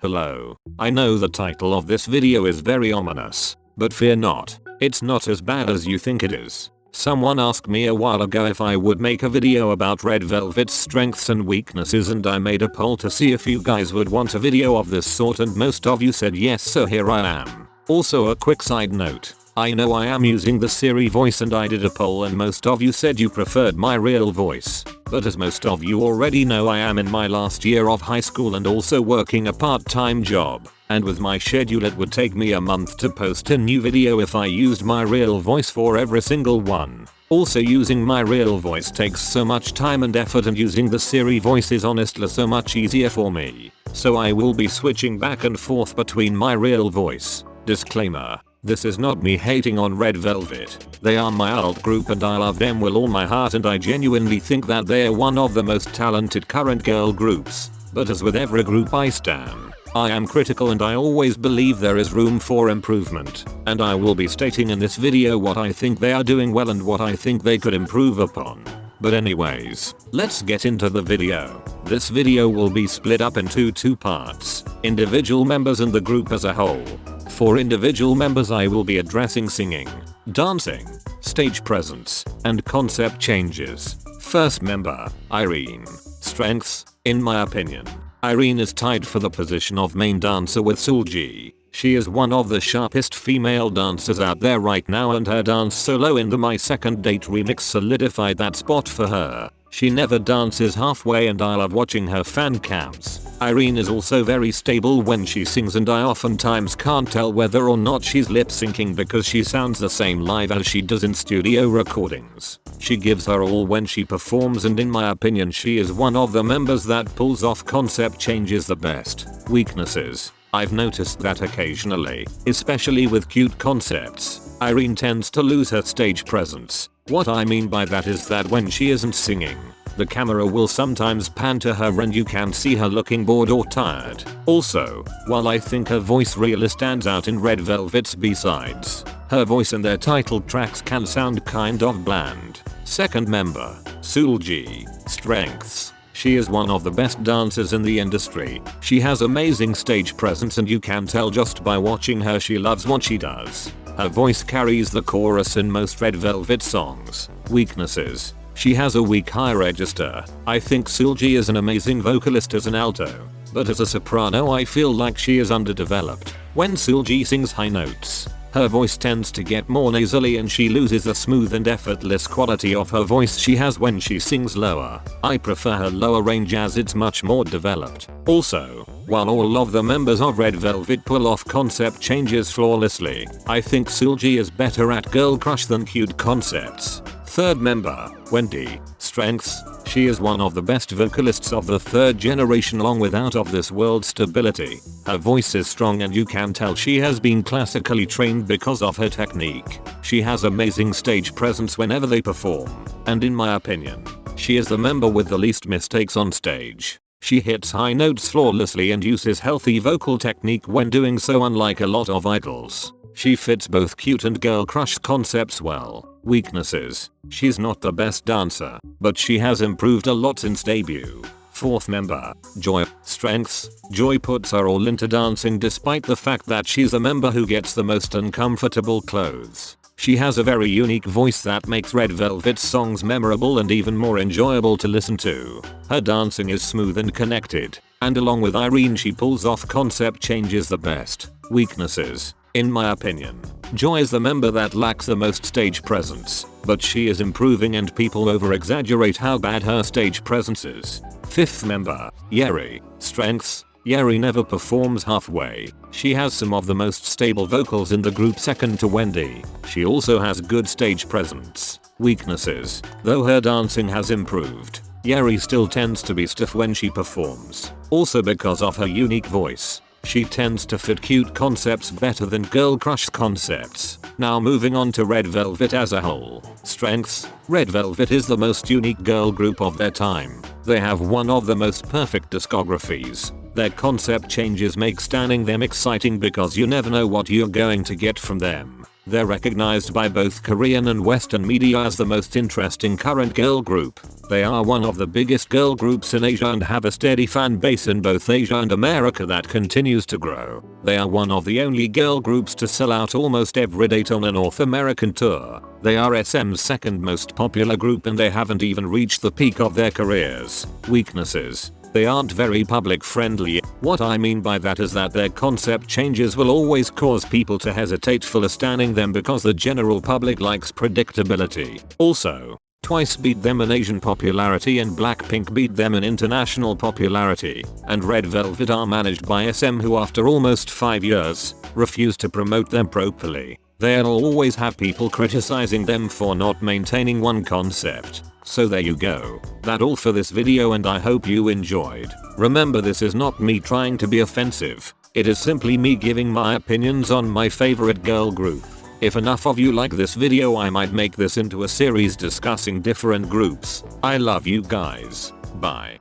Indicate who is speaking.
Speaker 1: Hello. I know the title of this video is very ominous, but fear not, it's not as bad as you think it is. Someone asked me a while ago if I would make a video about Red Velvet's strengths and weaknesses, and I made a poll to see if you guys would want a video of this sort, and most of you said yes, so here I am. Also, a quick side note. I know I am using the Siri voice and I did a poll and most of you said you preferred my real voice. But as most of you already know, I am in my last year of high school and also working a part-time job. And with my schedule it would take me a month to post a new video if I used my real voice for every single one. Also, using my real voice takes so much time and effort, and using the Siri voice is honestly so much easier for me. So I will be switching back and forth between my real voice. Disclaimer. This is not me hating on Red Velvet. They are my alt group and I love them with all my heart, and I genuinely think that they are one of the most talented current girl groups. But as with every group I stan, I am critical and I always believe there is room for improvement. And I will be stating in this video what I think they are doing well and what I think they could improve upon. But anyways, let's get into the video. This video will be split up into two parts: individual members and the group as a whole. For individual members I will be addressing singing, dancing, stage presence, and concept changes. First member, Irene. Strengths. In my opinion, Irene is tied for the position of main dancer with Suji. She is one of the sharpest female dancers out there right now, and her dance solo in the My Second Date remix solidified that spot for her. She never dances halfway and I love watching her fan cams. Irene is also very stable when she sings, and I oftentimes can't tell whether or not she's lip syncing because she sounds the same live as she does in studio recordings. She gives her all when she performs, and in my opinion she is one of the members that pulls off concept changes the best. Weaknesses. I've noticed that occasionally, especially with cute concepts, Irene tends to lose her stage presence. What I mean by that is that when she isn't singing, the camera will sometimes pan to her and you can see her looking bored or tired. Also, while I think her voice really stands out in Red Velvet's B-sides, her voice in their title tracks can sound kind of bland. Second member, Suji. Strengths. She is one of the best dancers in the industry. She has amazing stage presence and you can tell just by watching her she loves what she does. Her voice carries the chorus in most Red Velvet songs. Weaknesses. She has a weak high register. I think Suji is an amazing vocalist as an alto, but as a soprano I feel like she is underdeveloped. When Suji sings high notes, her voice tends to get more nasally and she loses the smooth and effortless quality of her voice she has when she sings lower. I prefer her lower range as it's much more developed. Also, while all of the members of Red Velvet pull off concept changes flawlessly, I think Suji is better at girl crush than cute concepts. Third member, Wendy. Strengths. She is one of the best vocalists of the third generation along with out of this world stability. Her voice is strong and you can tell she has been classically trained because of her technique. She has amazing stage presence whenever they perform, and in my opinion, she is the member with the least mistakes on stage. She hits high notes flawlessly and uses healthy vocal technique when doing so, unlike a lot of idols. She fits both cute and girl crush concepts well. Weaknesses. She's not the best dancer, but she has improved a lot since debut. Fourth member, Joy. Strengths. Joy puts her all into dancing despite the fact that she's a member who gets the most uncomfortable clothes. She has a very unique voice that makes Red Velvet's songs memorable and even more enjoyable to listen to. Her dancing is smooth and connected, and along with Irene she pulls off concept changes the best. Weaknesses. In my opinion, Joy is the member that lacks the most stage presence, but she is improving and people over-exaggerate how bad her stage presence is. Fifth member, Irene. Strengths. Irene never performs halfway. She has some of the most stable vocals in the group, second to Wendy. She also has good stage presence. Weaknesses. Though her dancing has improved, Irene still tends to be stiff when she performs. Also because of her unique voice, she tends to fit cute concepts better than girl crush concepts. Now moving on to Red Velvet as a whole. Strengths. Red Velvet is the most unique girl group of their time. They have one of the most perfect discographies. Their concept changes make standing them exciting because you never know what you're going to get from them. They're recognized by both Korean and Western media as the most interesting current girl group. They are one of the biggest girl groups in Asia and have a steady fan base in both Asia and America that continues to grow. They are one of the only girl groups to sell out almost every date on a North American tour. They are SM's second most popular group and they haven't even reached the peak of their careers. Weaknesses: they aren't very public friendly. What I mean by that is that their concept changes will always cause people to hesitate for standing them because the general public likes predictability. Also, Twice beat them in Asian popularity and Blackpink beat them in international popularity, and Red Velvet are managed by SM who after almost 5 years, refuse to promote them properly. They'll always have people criticizing them for not maintaining one concept. So there you go. That's all for this video and I hope you enjoyed. Remember, this is not me trying to be offensive. It is simply me giving my opinions on my favorite girl group. If enough of you like this video, I might make this into a series discussing different groups. I love you guys. Bye.